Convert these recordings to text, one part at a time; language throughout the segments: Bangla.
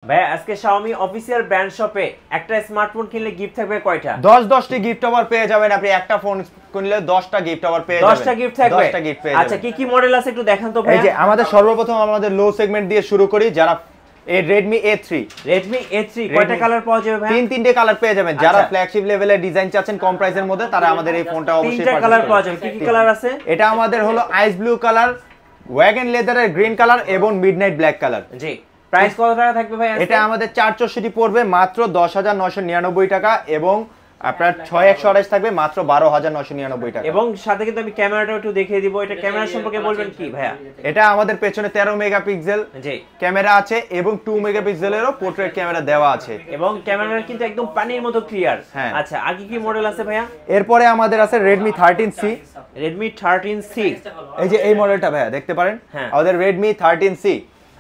ভাই আজকে Xiaomi অফিশিয়াল ব্র্যান্ড শপে একটা স্মার্টফোন কিনলে গিফট থাকবে কয়টা? 10টি গিফট অফার পেয়ে যাবেন। আপনি একটা ফোন কিনলে 10টা গিফট অফার পেয়ে যাবেন। 10টা গিফট থাকবে। 10টা গিফট পেয়ে যাবেন। আচ্ছা কি কি মডেল আছে একটু দেখান তো ভাই। এই যে আমাদের সর্বপ্রথম আমাদের লো সেগমেন্ট দিয়ে শুরু করি। যারা এই Redmi A3 কয়টা কালার পাওয়া যাবে ভাই? তিনটে কালার পেয়ে যাবেন। যারা ফ্ল্যাগশিপ লেভেলের ডিজাইন চাচ্ছেন কম প্রাইসের মধ্যে তারা আমাদের এই ফোনটা অবশ্যই তিনটা কালার পাওয়া যাবে। কি কি কালার আছে? এটা আমাদের হলো আইস ব্লু কালার, ওয়াগন লেদারের গ্রিন কালার এবং মিডনাইট ব্ল্যাক কালার। জি প্রাইস কত টাকা থাকবে ভাই? এটা আমাদের 464 পড়বে মাত্র 10,999 টাকা এবং আপনার 6128 থাকবে মাত্র 12,999 টাকা। এবং সাথে কিন্তু আমি ক্যামেরাটাও একটু দেখিয়ে দিব। এটা ক্যামেরা সম্পর্কে বলবেন কি ভাইয়া? এটা আমাদের পেছনে 13 মেগাপিক্সেল জি ক্যামেরা আছে এবং 2 মেগাপিক্সেলেরও পোর্ট্রেট ক্যামেরা দেওয়া আছে এবং ক্যামেরাটা কিন্তু একদম পানির মতো ক্লিয়ার। হ্যাঁ। আচ্ছা আগে কি মডেল আছে ভাইয়া? এরপরে আমাদের আছে Redmi 13C। Redmi 13C এই যে এই মডেলটা ভাইয়া দেখতে পারেন। আমাদের Redmi 13C।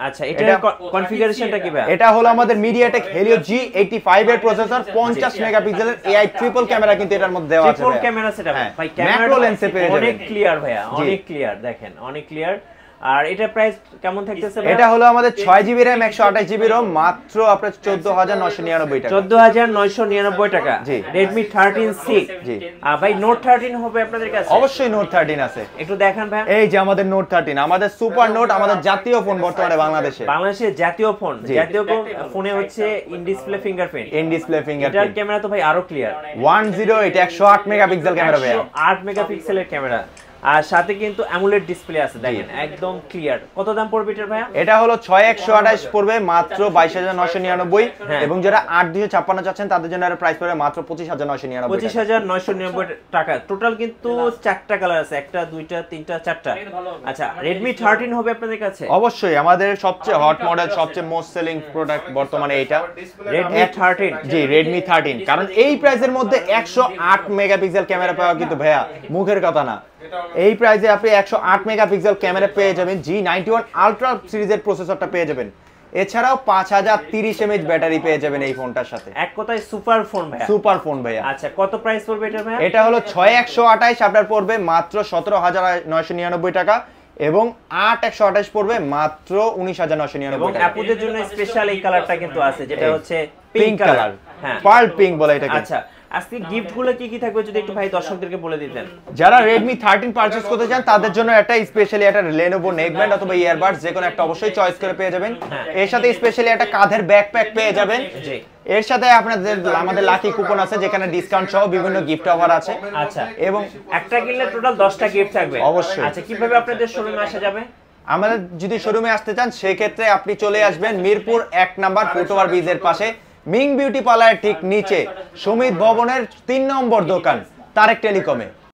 আচ্ছা এটার কনফিগারেশনটা কি ভাই? এটা হলো আমাদের MediaTek Helio G85 এর প্রসেসর, 50 মেগাপিক্সেলের AI ট্রিপল ক্যামেরা কিন্তু এটার মধ্যে দেওয়া আছে। ট্রিপল ক্যামেরা সেটআপ ভাই, ক্যামেরা লেন্সে পেয়ে যাবেন। অনেক ক্লিয়ার ভাইয়া, অনেক ক্লিয়ার দেখেন, অনেক ক্লিয়ার। আর এটা প্রাইস কেমন থাকতেছে ভাই? এটা হলো আমাদের 6GB RAM 128GB ROM মাত্র আপনার 14,999 টাকা। 14,999 টাকা। জি Redmi 13C। জি ভাই নোট 13 হবে আপনাদের কাছে? অবশ্যই নোট 13 আছে। একটু দেখান ভাই। এই যে আমাদের নোট 13, আমাদের সুপার নোট, আমাদের জাতীয় ফোন বর্তমানে বাংলাদেশের জাতীয় ফোন। জাতীয় ফোনে হচ্ছে ইন ডিসপ্লে ফিঙ্গারপ্রিন্ট। এটার ক্যামেরা তো ভাই আরো ক্লিয়ার। 108 108 মেগাপিক্সেল ক্যামেরা ভাই। 8 মেগাপিক্সেলের ক্যামেরা। আর সাথে কিন্তু অ্যামোলেড ডিসপ্লে আছে দেখেন, একদম ক্লিয়ার। কত দাম পড়বে এটার ভাইয়া? এটা হলো 6128 পড়বে মাত্র 22,999 এবং যারা 8256 চাচ্ছেন তাদের জন্য এর প্রাইস পড়বে মাত্র 25,999 টাকা। 25,999 টাকা। টোটাল কিন্তু 4টা কালার আছে, একটা দুইটা তিনটা চারটা। আচ্ছা Redmi 13 হবে আপনাদের কাছে? অবশ্যই আমাদের সবচেয়ে হট মডেল, সবচেয়ে মোস্ট সেলিং প্রোডাক্ট বর্তমানে এইটা Redmi 13। জি Redmi 13, কারণ এই প্রাইসের মধ্যে 108 মেগাপিক্সেল ক্যামেরা পাওয়া কিন্তু ভাইয়া মুখের কথা না। এই প্রাইসে আপনি 108 মেগাপিক্সেল ক্যামেরা পেয়ে যাবেন, G91 আলট্রা সিরিজের প্রসেসরটা পেয়ে যাবেন, এছাড়াও 5030 mAh ব্যাটারি পেয়ে যাবেন এই ফোনটার সাথে। এক কথায় সুপার ফোন ভাইয়া। সুপার ফোন ভাইয়া। আচ্ছা কত প্রাইস পড়বে এটা ভাইয়া? এটা হলো 6128 আপনার পড়বে মাত্র 17,999 টাকা এবং 8128 পড়বে মাত্র 19,999 এবং টাকা। আপুদের জন্য স্পেশাল এই কালারটা কিন্তু আছে যেটা হচ্ছে পিঙ্ক কালার। হ্যাঁ পার্ল পিঙ্ক বলে এটাকে। আচ্ছা আজকে গিফট গুলো কি কি থাকবে যদি একটু ভাই দর্শকদেরকে বলে দিতেন। যারা Redmi 13 পারচেজ করতে চান তাদের জন্য একটা স্পেশালি একটা Lenovo নেকব্যান্ড অথবা ইয়ারবাডস যে কোনো একটা অবশ্যই চয়েস করে পেয়ে যাবেন। এর সাথে স্পেশালি একটা কাঁধের ব্যাকপ্যাক পেয়ে যাবেন। জি এর সাথে আপনাদের আমাদের লাকি কুপন আছে যেখানে ডিসকাউন্ট সহ বিভিন্ন গিফট অফার আছে। আচ্ছা এবং এবং একটা কিনলে টোটাল 10টা গিফট থাকবে অবশ্যই। আচ্ছা কিভাবে আপনাদের শোরুমে আসা যাবে? আমাদের যদি শোরুমে আসতে চান সেক্ষেত্রে আপনি চলে আসবেন মিরপুর 1 নাম্বার ফুটওভার ব্রিজের পাশে মিং বিউটি পার্লারের ঠিক নিচে সুমিত ভবনের 3 নম্বর দোকান তারেক টেলিকমে।